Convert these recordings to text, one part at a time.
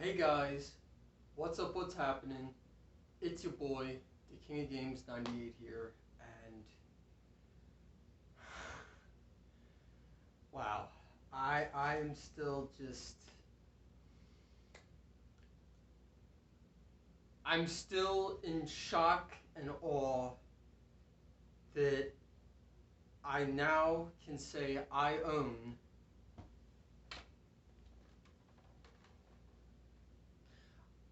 Hey guys, what's up, what's happening? It's your boy, the King of Games 98 here, and wow, I am still just, I'm still in shock and awe that I now can say I own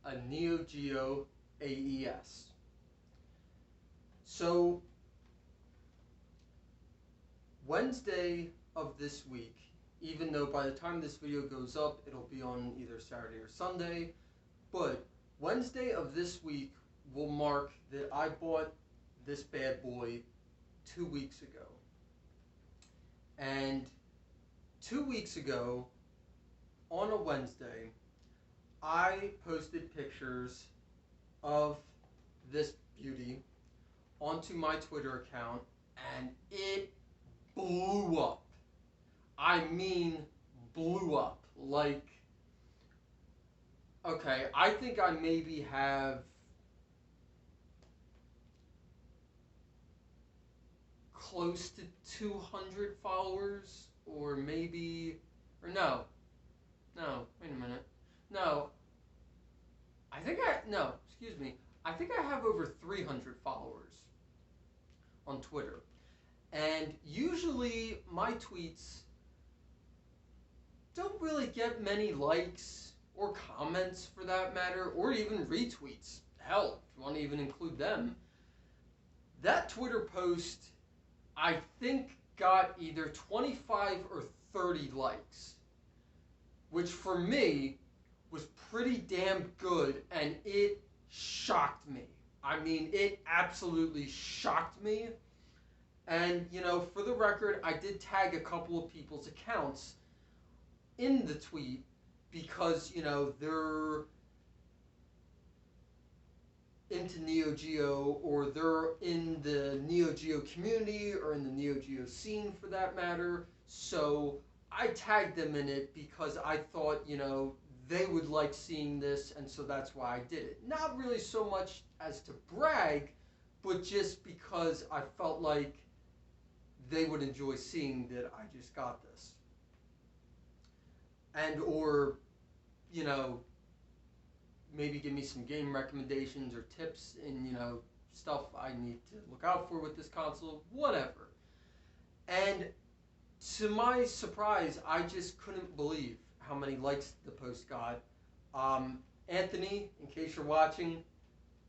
a Neo Geo AES. So, Wednesday of this week, even though by the time this video goes up, it'll be on either Saturday or Sunday, but Wednesday of this week will mark that I bought this bad boy 2 weeks ago. And 2 weeks ago, on a Wednesday, I posted pictures of this beauty onto my Twitter account, and it blew up. I mean, blew up. Like, okay, I think I maybe have close to 200 followers, or maybe, or no, wait a minute. No, excuse me. I think I have over 300 followers on Twitter. And usually my tweets don't really get many likes or comments for that matter, or even retweets. Hell, if you want to even include them. That Twitter post, I think, got either 25 or 30 likes, which for me was pretty damn good, and it shocked me. I mean, it absolutely shocked me. And, you know, for the record, I did tag a couple of people's accounts in the tweet because, you know, they're into Neo Geo, or they're in the Neo Geo community, or in the Neo Geo scene for that matter. So I tagged them in it because I thought, you know, they would like seeing this, and so that's why I did it. Not really so much as to brag, but just because I felt like they would enjoy seeing that I just got this. And or, you know, maybe give me some game recommendations or tips and, you know, stuff I need to look out for with this console, whatever. And to my surprise, I just couldn't believe how many likes the post got. Anthony, in case you're watching,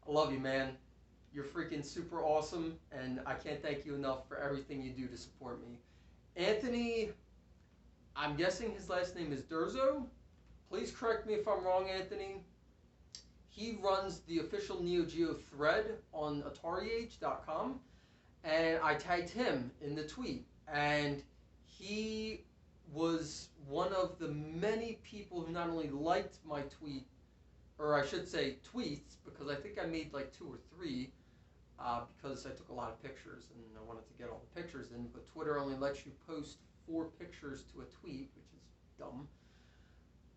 I love you, man. You're freaking super awesome, and I can't thank you enough for everything you do to support me. Anthony, I'm guessing his last name is Durzo. Please correct me if I'm wrong, Anthony. He runs the official Neo Geo thread on AtariAge.com, and I tagged him in the tweet, and he was one of the many people who not only liked my tweet, or I should say tweets, because I think I made like 2 or 3, because I took a lot of pictures and I wanted to get all the pictures in, but Twitter only lets you post 4 pictures to a tweet, which is dumb.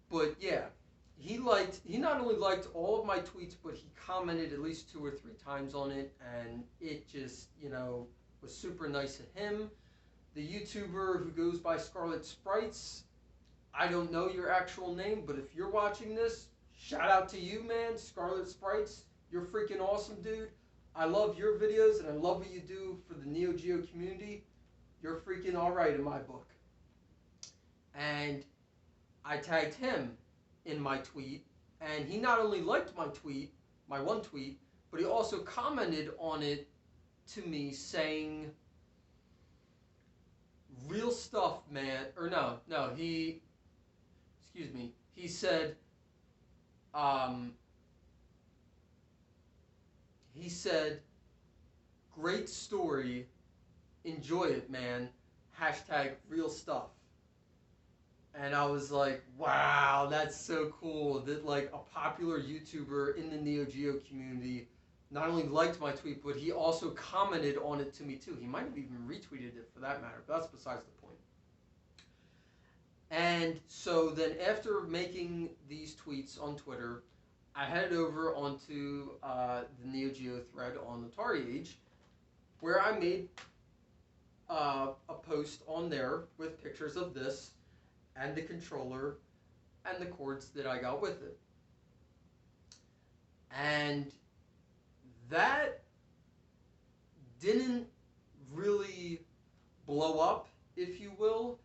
But yeah, he not only liked all of my tweets, but he commented at least 2 or 3 times on it, and it just, you know, was super nice of him. The YouTuber who goes by Scarlet Sprites, I don't know your actual name, but if you're watching this, shout out to you, man. Scarlet Sprites, you're freaking awesome, dude. I love your videos, and I love what you do for the Neo Geo community. You're freaking alright in my book. And I tagged him in my tweet, and he not only liked my tweet, my one tweet, but he also commented on it to me saying, real stuff, man. Or no, he said, great story, enjoy it, man, hashtag real stuff. And I was like, wow, that's so cool that like a popular YouTuber in the Neo Geo community not only liked my tweet, but he also commented on it to me too. He might have even retweeted it for that matter, but that's besides the point. And so then after making these tweets on Twitter, I headed over onto the Neo Geo thread on Atari Age, where I made a post on there with pictures of this and the controller and the cords that I got with it. And that didn't really blow up, if you will,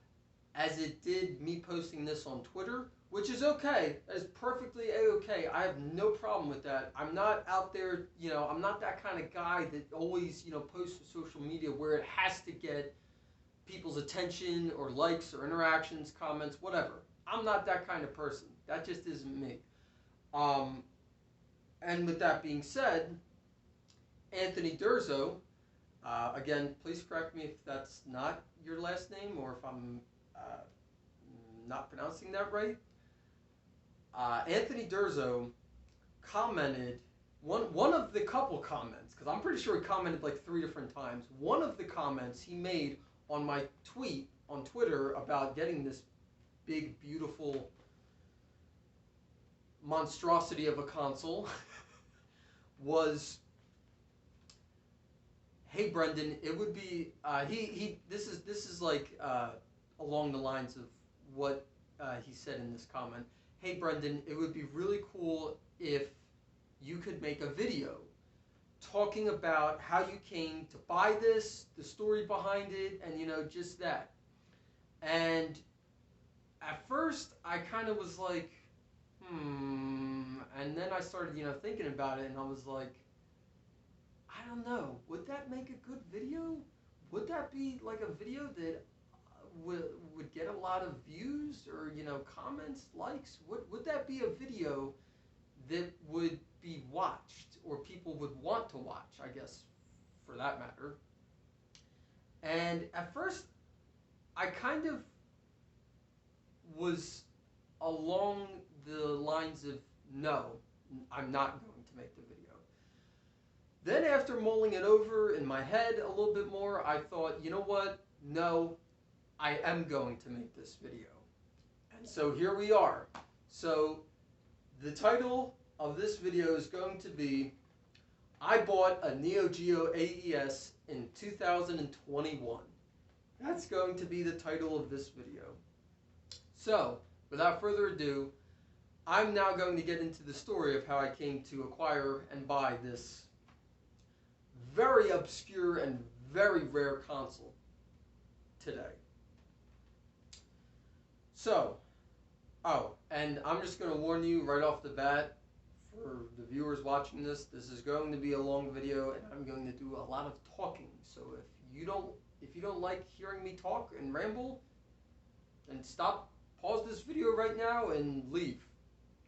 as it did me posting this on Twitter, which is okay. That is perfectly a-okay. I have no problem with that. I'm not out there, I'm not that kind of guy that always, posts to social media where it has to get people's attention or likes or interactions, comments, whatever. I'm not that kind of person. That just isn't me. And with that being said, Anthony Durzo, again, please correct me if that's not your last name or if I'm not pronouncing that right. Anthony Durzo commented one of the couple comments, because I'm pretty sure he commented like 3 different times. One of the comments he made on my tweet on Twitter about getting this big, beautiful monstrosity of a console was, "Hey Brendan, it would be this is like along the lines of what he said in this comment. Hey Brendan, it would be really cool if you could make a video talking about how you came to buy this, the story behind it, and just that." And at first I kind of was like, and then I started thinking about it, and I was like, I don't know. Would that make a good video? Would that be like a video that would get a lot of views or comments, likes? Would that be a video that would be watched or people would want to watch? I guess, for that matter. And at first, I kind of was along the lines of no, I'm not going to make the video. Then after mulling it over in my head a little bit more, I thought, you know what? No, I am going to make this video. And so here we are. So the title of this video is going to be, I bought a Neo Geo AES in 2021. That's going to be the title of this video. So, without further ado, I'm now going to get into the story of how I came to acquire and buy this very obscure and very rare console today. So, and I'm just going to warn you right off the bat, for the viewers watching this is going to be a long video, and I'm going to do a lot of talking. So if you don't like hearing me talk and ramble, then pause this video right now and leave.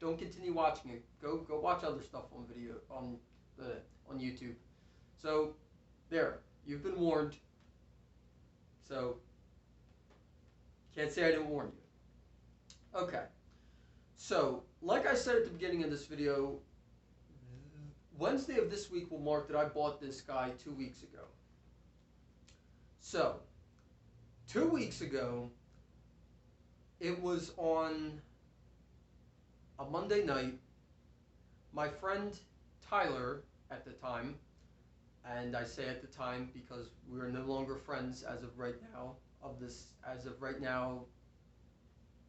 Don't continue watching it. Go watch other stuff on video on YouTube. So there, you've been warned. So can't say I didn't warn you. Okay. So, like I said at the beginning of this video, Wednesday of this week will mark that I bought this guy 2 weeks ago. So, 2 weeks ago, it was on a Monday night. My friend Tyler at the time, and I say at the time because we are no longer friends as of right now,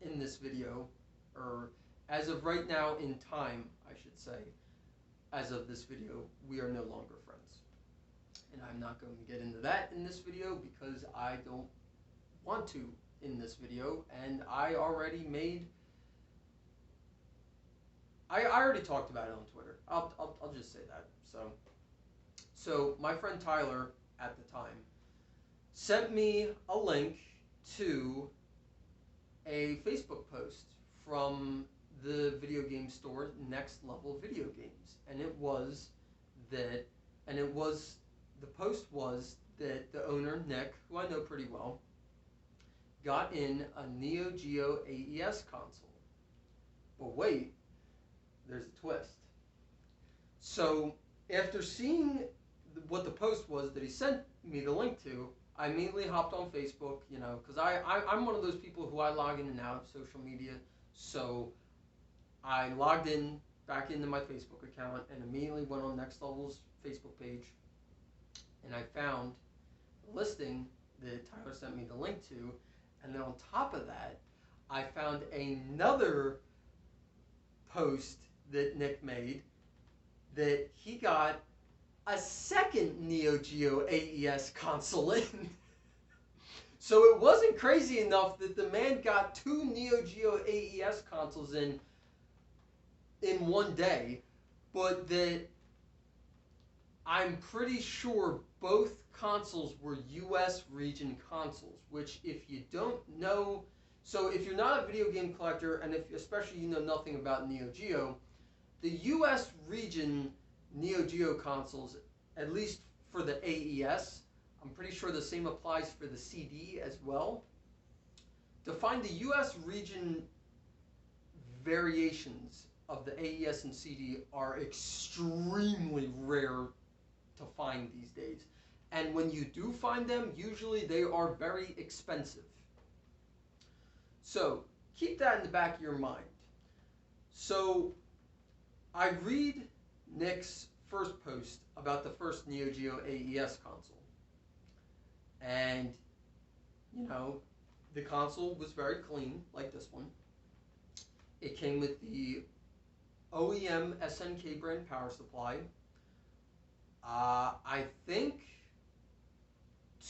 in this video, or as of right now in time, I should say, as of this video, we are no longer friends. And I'm not going to get into that in this video because I don't want to in this video, and I already talked about it on Twitter. I'll just say that. So my friend Tyler at the time sent me a link to a Facebook post from the video game store Next Level Video Games, and the post was that the owner, Nick, who I know pretty well, got in a Neo Geo AES console. But wait, there's a twist. So after seeing what the post was that he sent me the link to, I immediately hopped on Facebook, you know, because I'm one of those people who I log in and out of social media. So I logged in back into my Facebook account and immediately went on Next Level's Facebook page, and I found the listing that Tyler sent me the link to, and then on top of that, I found another post that Nick made that he got a second Neo Geo AES console in. So it wasn't crazy enough that the man got two Neo Geo AES consoles in one day, but that I'm pretty sure both consoles were US region consoles, which if you don't know, so if you're not a video game collector, and if especially you know nothing about Neo Geo, the US region Neo Geo consoles, at least for the AES, I'm pretty sure the same applies for the CD as well. To find the US region variations of the AES and CD are extremely rare to find these days. And when you do find them, usually they are very expensive. So keep that in the back of your mind. So I read Nick's first post about the first Neo Geo AES console. And, you know, the console was very clean, like this one. It came with the OEM SNK brand power supply. I think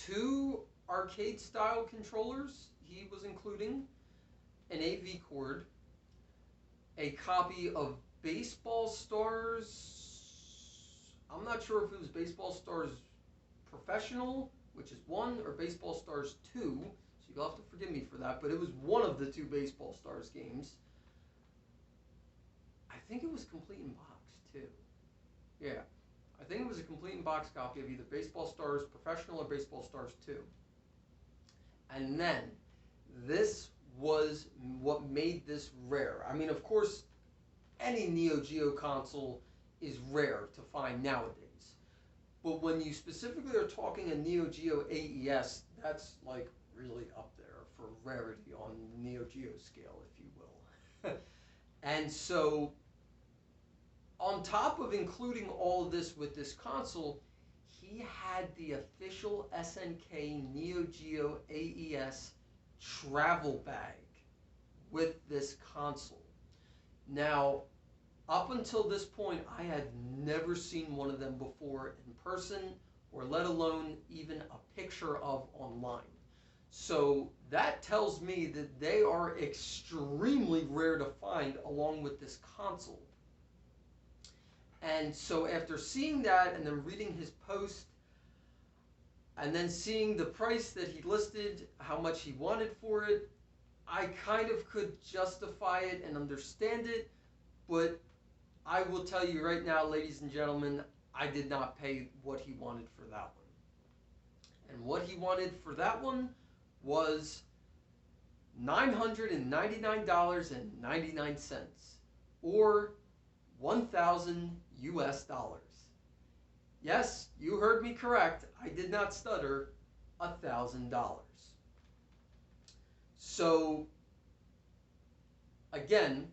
2 arcade style controllers he was including, an AV cord, a copy of Baseball Stars. I'm not sure if it was Baseball Stars Professional, which is 1, or Baseball Stars 2, so you'll have to forgive me for that, but it was one of the 2 Baseball Stars games. I think it was complete in box too. Yeah, I think it was a complete in box copy of either Baseball Stars Professional or Baseball Stars 2. And then, this was what made this rare. I mean, of course, any Neo Geo console is rare to find nowadays. But when you specifically are talking a Neo Geo AES, that's like really up there for rarity on Neo Geo scale, if you will. And so, on top of including all of this with this console, he had the official SNK Neo Geo AES travel bag with this console. Now, up until this point, I had never seen one of them before in person, or let alone even a picture of online. So that tells me that they are extremely rare to find along with this console. And so after seeing that and then reading his post and then seeing the price that he listed, how much he wanted for it, I kind of could justify it and understand it, but I will tell you right now, ladies and gentlemen, I did not pay what he wanted for that one. And what he wanted for that one was $999.99, or 1,000 US dollars. Yes, you heard me correct. I did not stutter. $1,000. So, again,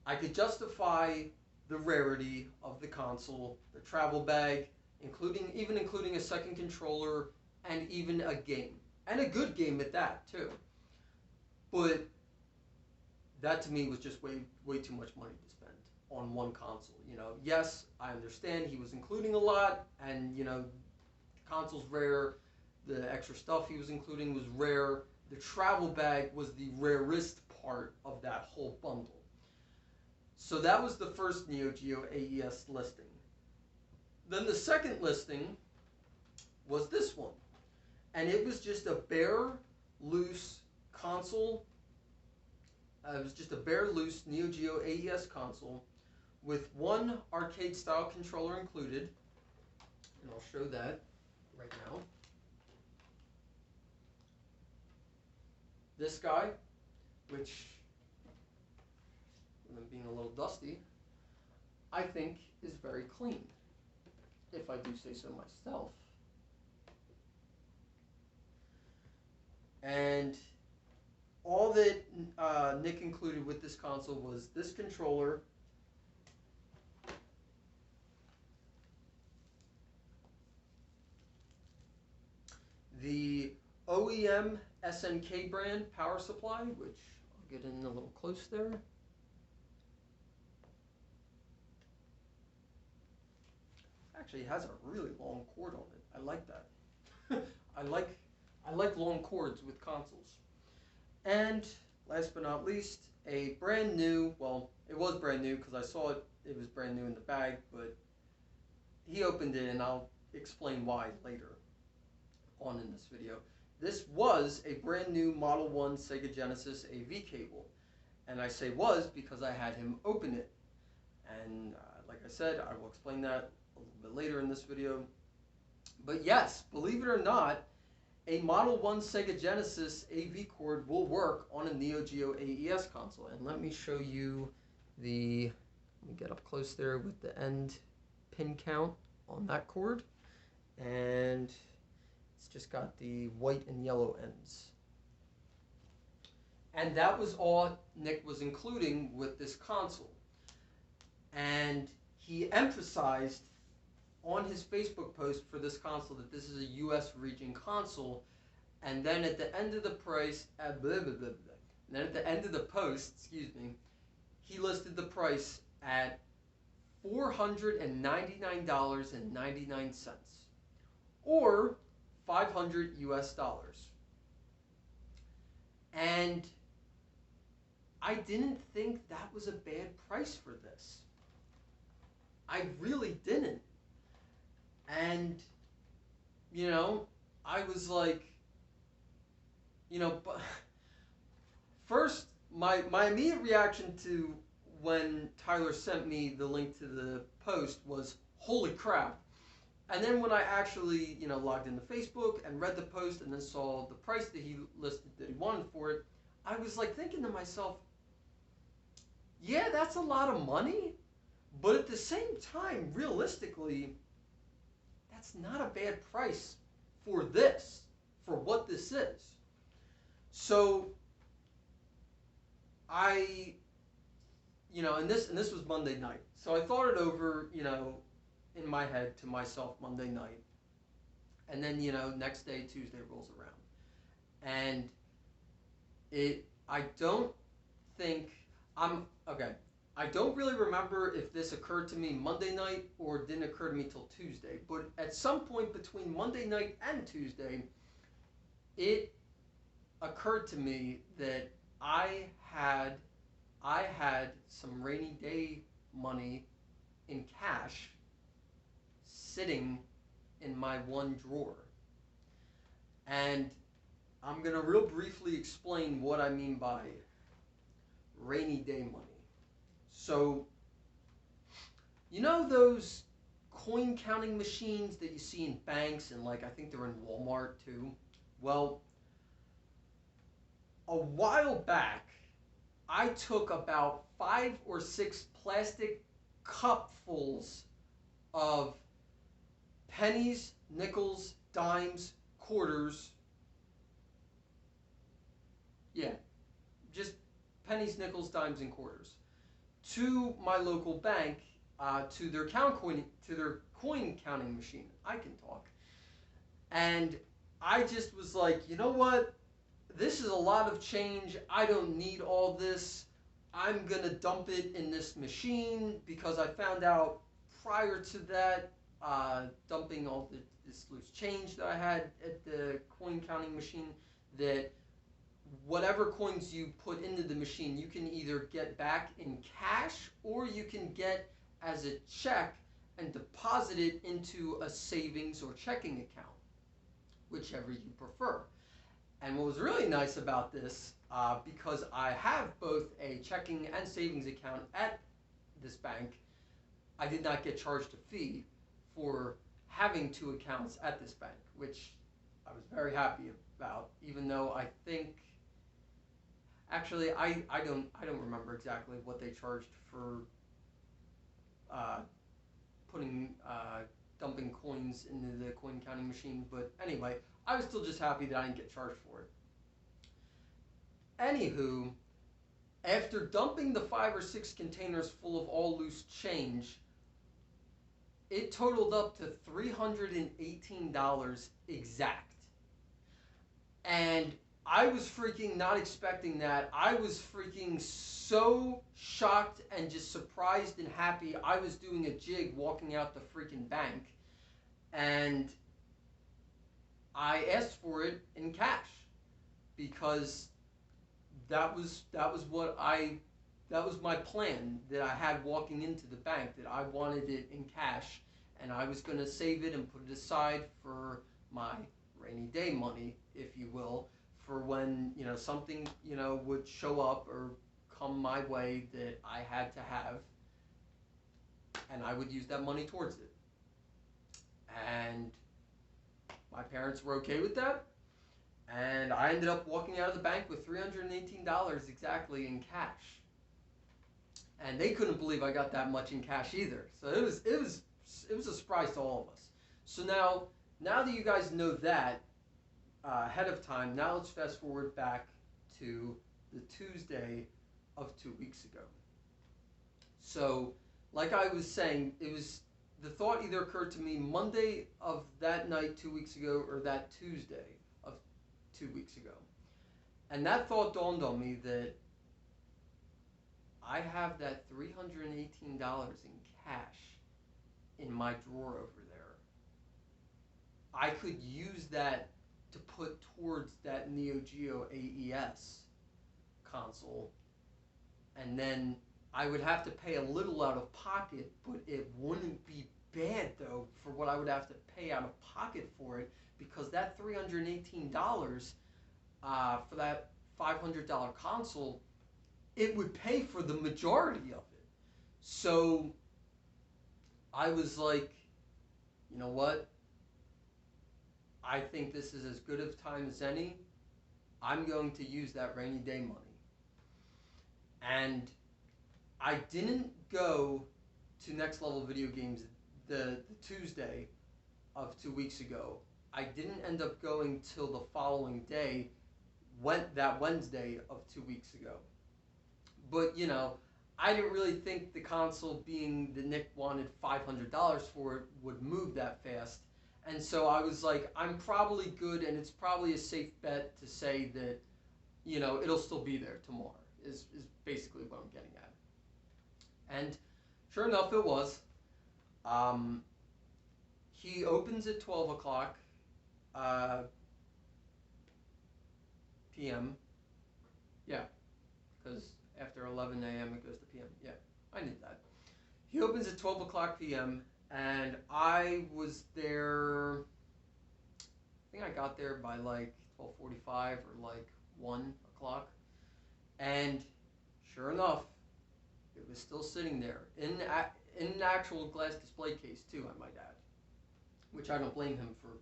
I could justify the rarity of the console, the travel bag, even including a second controller, and even a game. And a good game at that, too. But that to me was just way too much money to spend on one console. You know, yes, I understand he was including a lot, and, you know, the console's rare, the extra stuff he was including was rare. The travel bag was the rarest part of that whole bundle. So that was the first Neo Geo AES listing. Then the second listing was this one. And it was just a bare, loose console. It was just a bare, loose Neo Geo AES console with one arcade-style controller included. And I'll show that right now. This guy, which, being a little dusty, I think is very clean, if I do say so myself. And all that Nick included with this console was this controller, the OEM SNK brand power supply, which I'll get in a little close there. Actually, it has a really long cord on it. I like that. I like I like long cords with consoles. And last but not least, a brand new, well, it was brand new because I saw it was brand new in the bag, but he opened it and I'll explain why later on in this video. This was a brand new Model 1 Sega Genesis AV cable. And I say was because I had him open it. And like I said, I will explain that a little bit later in this video. But yes, believe it or not, a Model 1 Sega Genesis AV cord will work on a Neo Geo AES console. And let me show you the, let me get up close there with the end pin count on that cord. And it's just got the white and yellow ends. And that was all Nick was including with this console. And he emphasized on his Facebook post for this console that this is a US region console. And then at the end of the price, then at the end of the post, excuse me, he listed the price at $499.99 or 500 US dollars. And I didn't think that was a bad price for this. I really didn't. And, you know, I was like, you know, but first, my immediate reaction to when Tyler sent me the link to the post was, holy crap. And then when I actually, you know, logged into Facebook and read the post and then saw the price that he listed that he wanted for it, I was like thinking to myself, yeah, that's a lot of money. But at the same time, realistically, that's not a bad price for this, for what this is. So I, you know, and this was Monday night. So I thought it over, you know, in my head to myself Monday night. And then, you know, next day, Tuesday rolls around. And I don't think, I don't really remember if this occurred to me Monday night or didn't occur to me till Tuesday. But at some point between Monday night and Tuesday, it occurred to me that I had some rainy day money in cash sitting in my one drawer. And I'm going to real briefly explain what I mean by rainy day money. So, you know those coin counting machines that you see in banks and like I think they're in Walmart too? Well, a while back, I took about 5 or 6 plastic cupfuls of pennies, nickels, dimes, quarters. Yeah, just pennies, nickels, dimes, and quarters to my local bank, to their coin counting machine. I can talk. And I just was like, you know what? This is a lot of change. I don't need all this. I'm going to dump it in this machine because I found out prior to that, dumping all this loose change that I had at the coin counting machine, that whatever coins you put into the machine, you can either get back in cash or you can get as a check and deposit it into a savings or checking account, whichever you prefer. And what was really nice about this, because I have both a checking and savings account at this bank, I did not get charged a fee for having 2 accounts at this bank, which I was very happy about, even though I think, actually, I don't remember exactly what they charged for dumping coins into the coin counting machine, but anyway, I was still just happy that I didn't get charged for it. Anywho, after dumping the 5 or 6 containers full of all loose change, it totaled up to $318 exact. And I was freaking not expecting that. I was freaking so shocked and just surprised and happy. I was doing a jig walking out the freaking bank, and I asked for it in cash because that was my plan that I had walking into the bank, that I wanted it in cash, and I was going to save it and put it aside for my rainy day money, if you will, for when, something, would show up or come my way that I had to have, and I would use that money towards it. And my parents were okay with that, and I ended up walking out of the bank with $318 exactly in cash. And they couldn't believe I got that much in cash either. So it was a surprise to all of us. So now that you guys know that ahead of time, now let's fast forward back to the Tuesday of 2 weeks ago. So, like I was saying, the thought either occurred to me Monday of that night 2 weeks ago or that Tuesday of 2 weeks ago. And that thought dawned on me that I have that $318 in cash in my drawer over there. I could use that to put towards that Neo Geo AES console, and then I would have to pay a little out of pocket, but it wouldn't be bad though for what I would have to pay out of pocket for it, because that $318 for that $500 console, it would pay for the majority of it. So I was like, you know what? I think this is as good of time as any. I'm going to use that rainy day money. And I didn't go to Next Level Video Games the Tuesday of 2 weeks ago. I didn't end up going till the following day, that Wednesday of 2 weeks ago. But, I didn't really think the console, being that Nick wanted $500 for it, would move that fast. And so I was like, I'm probably good, and it's probably a safe bet to say that, it'll still be there tomorrow, is basically what I'm getting at. And sure enough, it was. He opens at 12 o'clock p.m. Yeah, because after 11 a.m. it goes to p.m. Yeah, I knew that. He opens at 12 o'clock p.m. and I was there, I think I got there by like 12:45 or like 1 o'clock. And sure enough, it was still sitting there in an actual glass display case too, I might add. Which I don't blame him for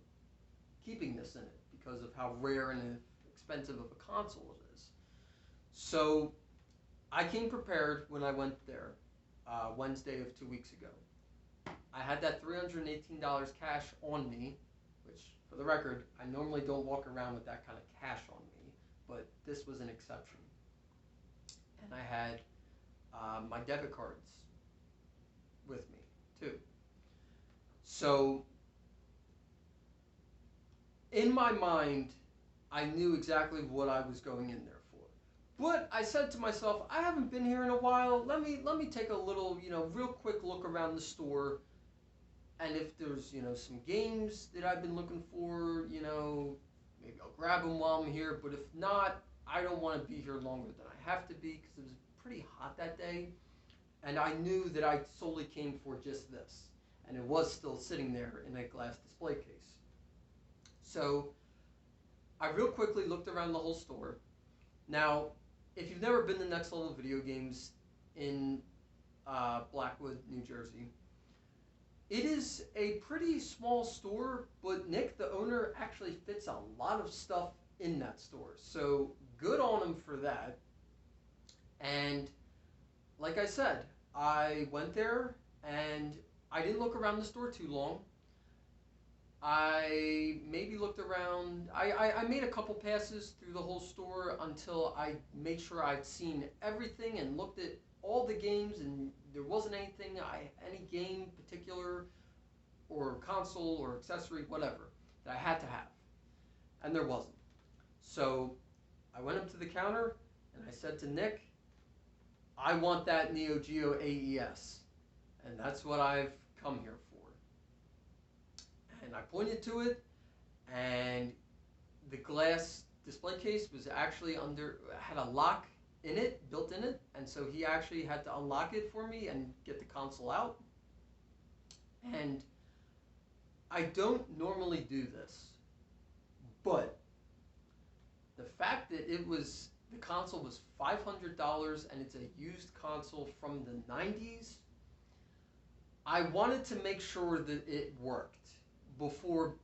keeping this in it because of how rare and expensive of a console it is. So I came prepared when I went there Wednesday of 2 weeks ago. I had that $318 cash on me, which, for the record, I normally don't walk around with that kind of cash on me, but this was an exception. And I had my debit cards with me, too. So, in my mind, I knew exactly what I was going in there for. But I said to myself, I haven't been here in a while. Let me take a little, real quick look around the store. And if there's, some games that I've been looking for, maybe I'll grab them while I'm here. But if not, I don't want to be here longer than I have to be because it was pretty hot that day. And I knew that I solely came for just this. And it was still sitting there in a glass display case. So I real quickly looked around the whole store. Now, if you've never been to Next Level Video Games in Blackwood, New Jersey, it is a pretty small store, but Nick, the owner, actually fits a lot of stuff in that store. So good on him for that. And like I said, I went there and I didn't look around the store too long. I maybe looked around. I made a couple passes through the whole store until I made sure I'd seen everything and looked at all the games, and there wasn't any game particular or console or accessory, whatever, that I had to have. And there wasn't. So I went up to the counter and I said to Nick, I want that Neo Geo AES. And that's what I've come here for. And I pointed to it, and the glass display case was actually had a lock in it, built in it, and so he actually had to unlock it for me and get the console out. And I don't normally do this, but the fact that the console was $500 and it's a used console from the 90s, I wanted to make sure that it worked before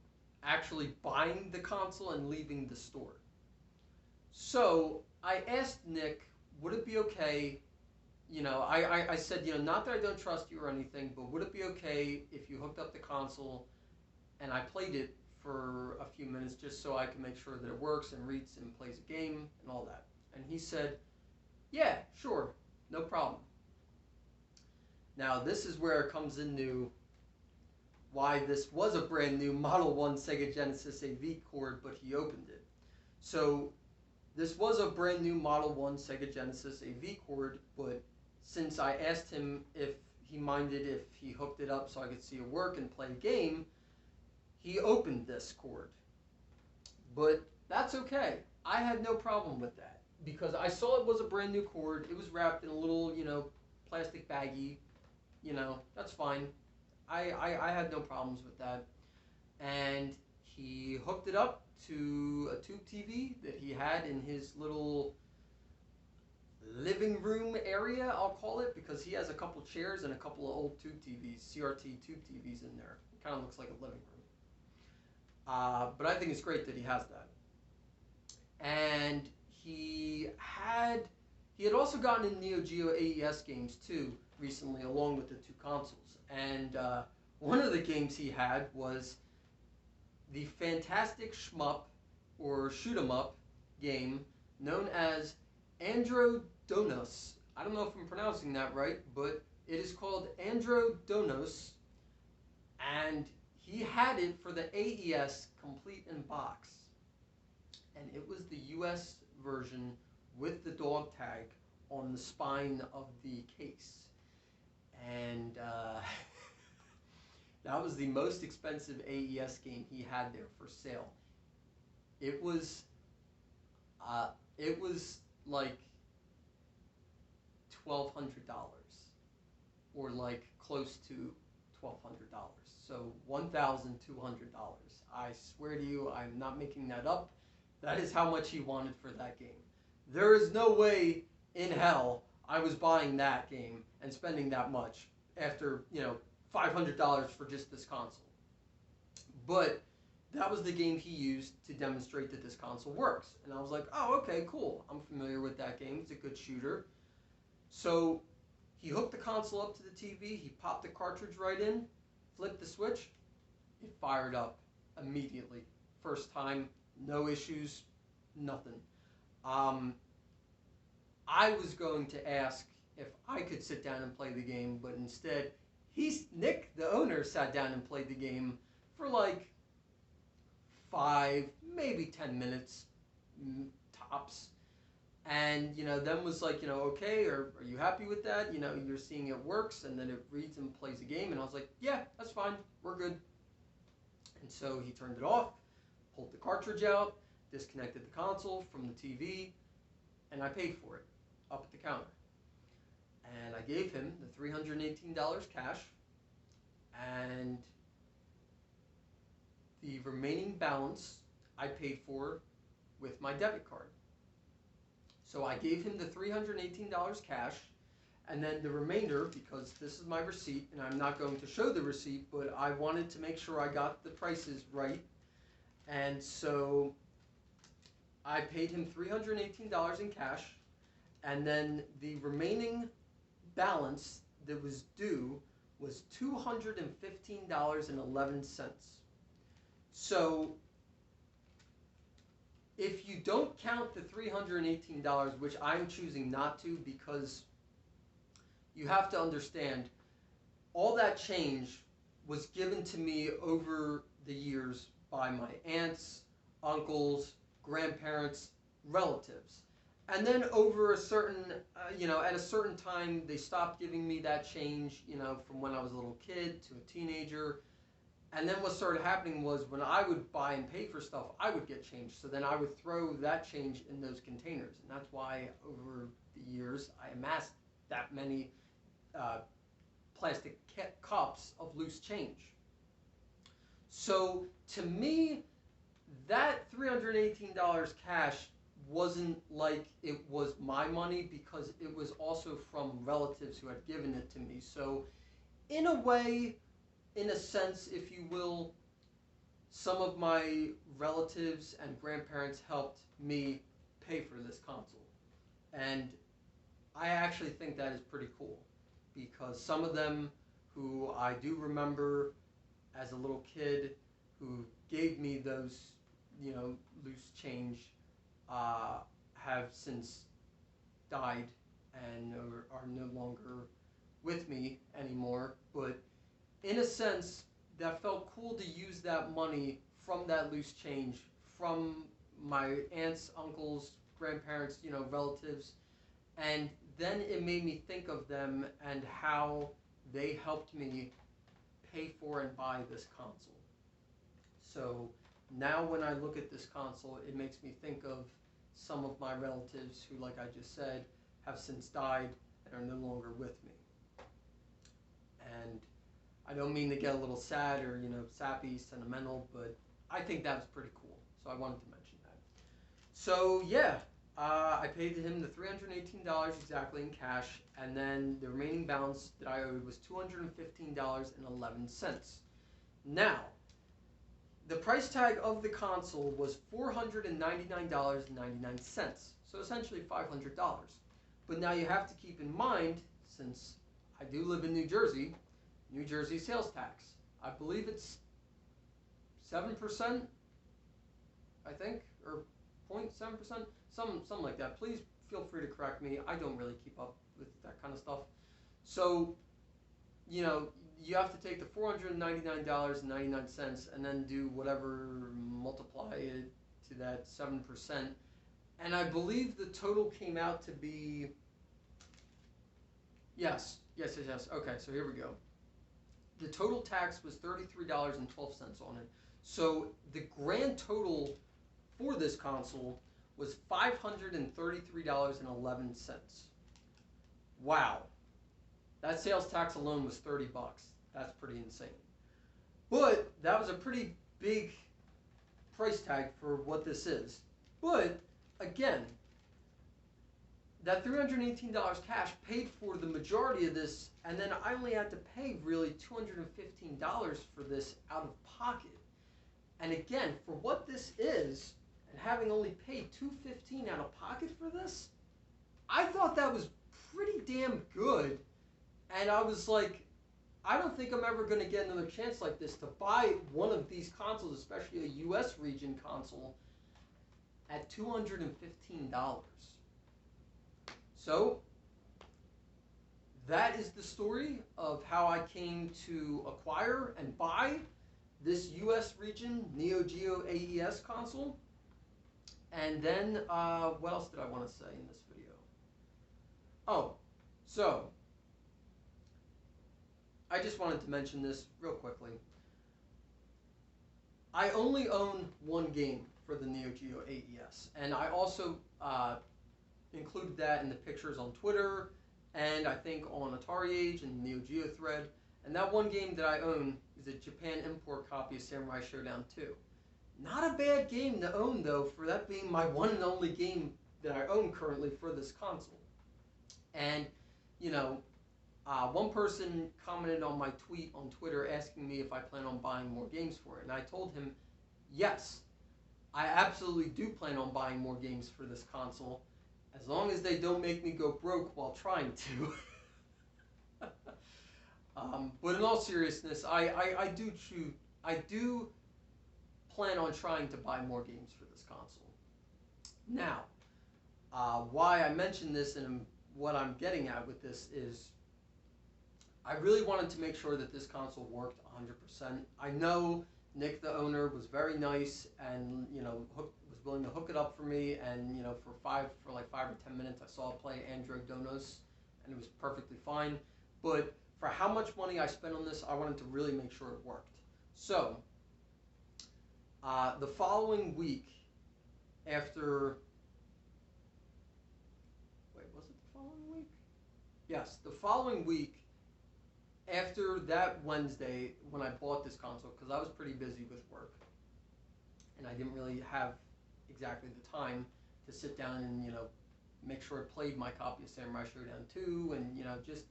actually buying the console and leaving the store. So I asked Nick, would it be okay, I said, not that I don't trust you or anything, but would it be okay if you hooked up the console and I played it for a few minutes just so I can make sure that it works and reads and plays a game and all that? And he said, yeah, sure, no problem. Now this is where it comes into why this was a brand new Model 1 Sega Genesis AV cord, but he opened it. So this was a brand new Model 1 Sega Genesis AV cord, but since I asked him if he minded if he hooked it up so I could see it work and play a game, he opened this cord. But that's okay. I had no problem with that because I saw it was a brand new cord. It was wrapped in a little, plastic baggie. That's fine. I had no problems with that. And he hooked it up to a tube TV that he had in his little living room area, I'll call it, because he has a couple chairs and a couple of old tube TVs, CRT tube TVs in there. It kind of looks like a living room. But I think it's great that he has that. And he had also gotten in Neo Geo AES games too recently, along with the two consoles. And one of the games he had was the fantastic shmup or shoot 'em up game known as Androdonos. I don't know if I'm pronouncing that right, but it is called Androdonos, and he had it for the AES complete in box. And it was the US version with the dog tag on the spine of the case. And that was the most expensive AES game he had there for sale. It was like $1,200, or like close to $1,200. So $1,200. I swear to you, I'm not making that up. That is how much he wanted for that game. There is no way in hell I was buying that game and spending that much after, $500 for just this console. But that was the game he used to demonstrate that this console works. And I was like, oh, okay, cool. I'm familiar with that game. It's a good shooter. So he hooked the console up to the TV. He popped the cartridge right in, flipped the switch. It fired up immediately. First time, no issues, nothing. I was going to ask if I could sit down and play the game, but instead, Nick, the owner, sat down and played the game for like 5, maybe 10 minutes tops. And, then was like, okay, are you happy with that? You're seeing it works, and then it reads and plays a game. And I was like, yeah, that's fine. We're good. And so he turned it off, pulled the cartridge out, disconnected the console from the TV, and I paid for it up at the counter. And I gave him the $318 cash, and the remaining balance I paid for with my debit card. So I gave him the $318 cash, and then the remainder, because this is my receipt, and I'm not going to show the receipt, but I wanted to make sure I got the prices right. And so I paid him $318 in cash, and then the remaining balance that was due was $215.11. So if you don't count the $318, which I'm choosing not to, because you have to understand all that change was given to me over the years by my aunts, uncles, grandparents, relatives. And then over a certain, at a certain time, they stopped giving me that change, from when I was a little kid to a teenager. And then what started happening was when I would buy and pay for stuff, I would get change. So then I would throw that change in those containers. And that's why over the years, I amassed that many uh, plastic cups of loose change. So to me, that $318 cash wasn't like it was my money because it was also from relatives who had given it to me. So in a way, in a sense, if you will, some of my relatives and grandparents helped me pay for this console. And I actually think that is pretty cool because some of them who I do remember as a little kid who gave me those, loose change, have since died and are no longer with me anymore. But in a sense, that felt cool to use that money from that loose change from my aunts, uncles, grandparents, relatives. And then it made me think of them and how they helped me pay for and buy this console. So now when I look at this console, it makes me think of some of my relatives who, like I just said, have since died and are no longer with me. And I don't mean to get a little sad or, sappy, sentimental, but I think that was pretty cool. So I wanted to mention that. So yeah, I paid him the $318 exactly in cash, and then the remaining balance that I owed was $215.11. Now, the price tag of the console was $499.99, so essentially $500. But now you have to keep in mind, since I do live in New Jersey sales tax. I believe it's 7%, I think, or 0.7%, something like that. Please feel free to correct me. I don't really keep up with that kind of stuff. So, you have to take the $499.99 and then do whatever, multiply it to that 7%. And I believe the total came out to be, yes. Okay, so here we go. The total tax was $33.12 on it. So the grand total for this console was $533.11. Wow. That sales tax alone was $30. That's pretty insane. But that was a pretty big price tag for what this is. But again, that $318 cash paid for the majority of this, and then I only had to pay really $215 for this out of pocket. And again, for what this is, and having only paid $215 out of pocket for this, I thought that was pretty damn good. And I was like, I don't think I'm ever going to get another chance like this to buy one of these consoles, especially a US region console, at $215. So, that is the story of how I came to acquire and buy this US region Neo Geo AES console. And then, what else did I want to say in this video? Oh, so, I just wanted to mention this real quickly. I only own one game for the Neo Geo AES, and I also included that in the pictures on Twitter, and I think on Atari Age and Neo Geo thread. And that one game that I own is a Japan import copy of Samurai Showdown 2. Not a bad game to own, though, for that being my one and only game that I own currently for this console. And, one person commented on my tweet on Twitter asking me if I plan on buying more games for it. And I told him, yes, I absolutely do plan on buying more games for this console, as long as they don't make me go broke while trying to. But in all seriousness, I do plan on trying to buy more games for this console. Now, why I mention this and what I'm getting at with this is I really wanted to make sure that this console worked 100%. I know Nick, the owner, was very nice and was willing to hook it up for me. And for like 5 or 10 minutes, I saw it play Android Donos, and it was perfectly fine. But for how much money I spent on this, I wanted to really make sure it worked. So the following week, after was it the following week? Yes, the following week. After that Wednesday, when I bought this console, because I was pretty busy with work, and I didn't really have exactly the time to sit down and make sure it played my copy of Samurai Showdown 2, and just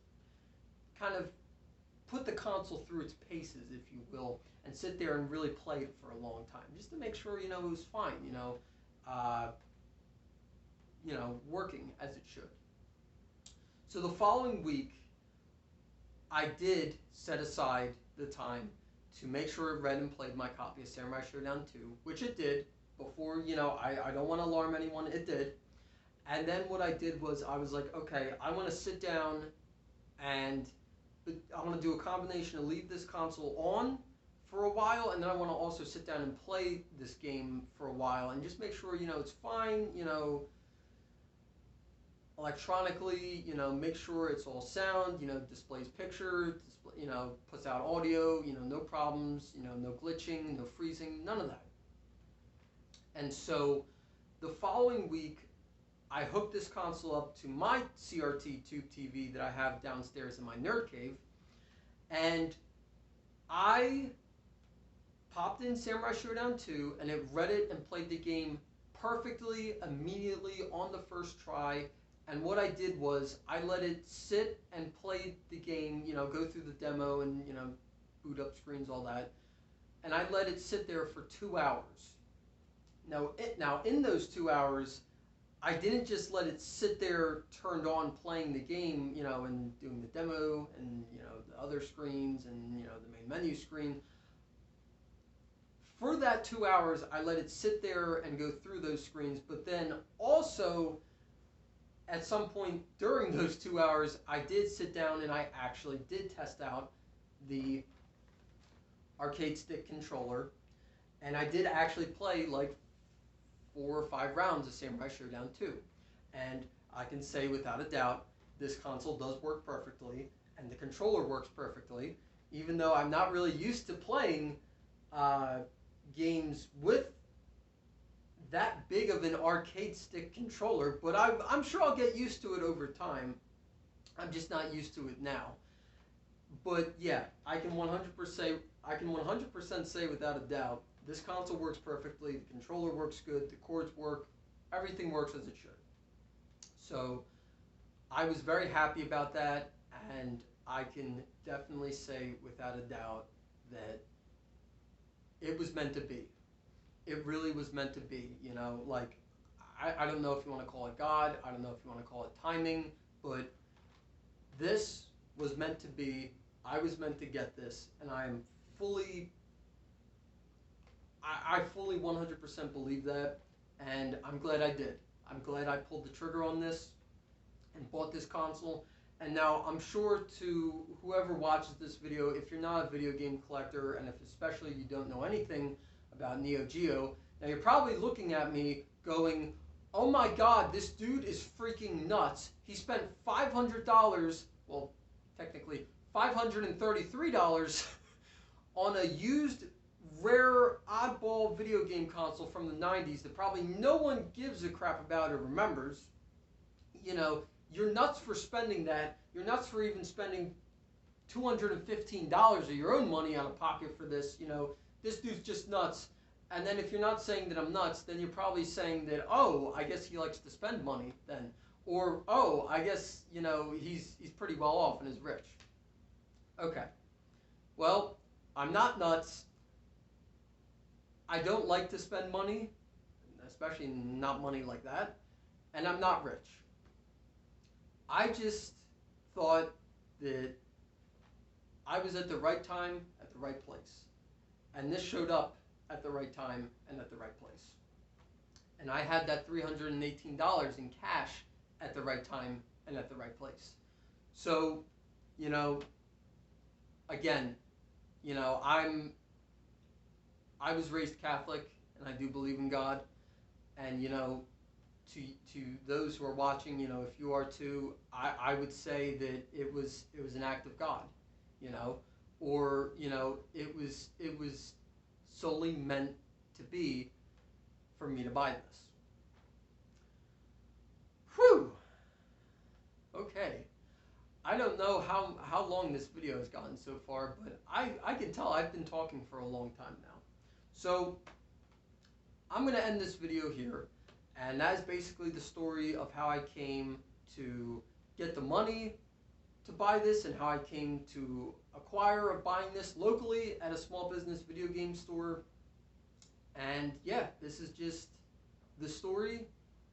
kind of put the console through its paces, if you will, and sit there and really play it for a long time, just to make sure it was fine, working as it should. So the following week, I did set aside the time to make sure it read and played my copy of Samurai Showdown 2, which it did. Before, I don't want to alarm anyone, it did. And then what I did was I was like, okay, I want to sit down and I want to do a combination of leave this console on for a while, and then I want to also sit down and play this game for a while and just make sure, it's fine, electronically, make sure it's all sound, displays picture, puts out audio, no problems, no glitching, no freezing, none of that. And so the following week, I hooked this console up to my CRT tube TV that I have downstairs in my nerd cave, and I popped in Samurai Showdown 2, and it read it and played the game perfectly, immediately, on the first try. And what I did was I let it sit and play the game, go through the demo and, boot up screens, all that. And I let it sit there for 2 hours. Now in those 2 hours, I didn't just let it sit there turned on playing the game, and doing the demo and, the other screens and, the main menu screen. For that 2 hours, I let it sit there and go through those screens, but then also at some point during those 2 hours, I did sit down and I actually did test out the arcade stick controller, and I did actually play like 4 or 5 rounds of Samurai Showdown 2. And I can say without a doubt, this console does work perfectly, and the controller works perfectly, even though I'm not really used to playing games with that big of an arcade stick controller, but I'm sure I'll get used to it over time. I'm just not used to it now. But yeah, I can 100% say without a doubt, this console works perfectly, the controller works good, the cords work, everything works as it should. So I was very happy about that, and I can definitely say without a doubt that it was meant to be. It really was meant to be, like, I don't know if you want to call it God, I don't know if you want to call it timing, but this was meant to be. I was meant to get this, and I fully 100% believe that, and I'm glad I did. I'm glad I pulled the trigger on this and bought this console. And now I'm sure to whoever watches this video, if you're not a video game collector, and if especially you don't know anything about Neo Geo, now you're probably looking at me going, oh my god, this dude is freaking nuts. He spent $500, well, technically $533 on a used, rare, oddball video game console from the 90s that probably no one gives a crap about or remembers. You're nuts for spending that. You're nuts for even spending $215 of your own money out of pocket for this. This dude's just nuts. And then if you're not saying that I'm nuts, then you're probably saying that, oh, I guess he likes to spend money then. Or, oh, I guess, he's pretty well off and is rich. Okay. Well, I'm not nuts. I don't like to spend money, especially not money like that. And I'm not rich. I just thought that I was at the right time, at the right place. And this showed up at the right time and at the right place. And I had that $318 in cash at the right time and at the right place. So, you know, again, you know, I was raised Catholic and I do believe in God. And, you know, to those who are watching, you know, if you are too, I would say that it was an act of God, you know, or, you know, it was solely meant to be for me to buy this. Whew. Okay. I don't know how long this video has gotten so far, but I can tell I've been talking for a long time now. So I'm going to end this video here, and that is basically the story of how I came to get the money to buy this and how I came to acquire of buying this locally at a small business video game store. And yeah, this is just the story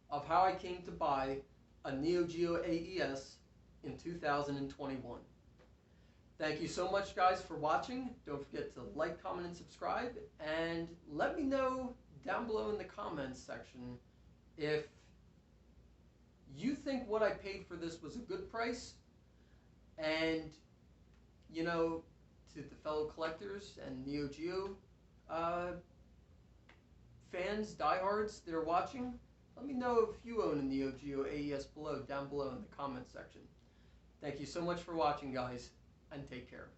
of how I came to buy a Neo Geo AES in 2021. Thank you so much, guys, for watching. Don't forget to like, comment, and subscribe. And let me know down below in the comments section if you think what I paid for this was a good price. And, you know, to the fellow collectors and Neo Geo fans, diehards that are watching, let me know if you own a Neo Geo AES down below in the comments section. Thank you so much for watching, guys, and take care.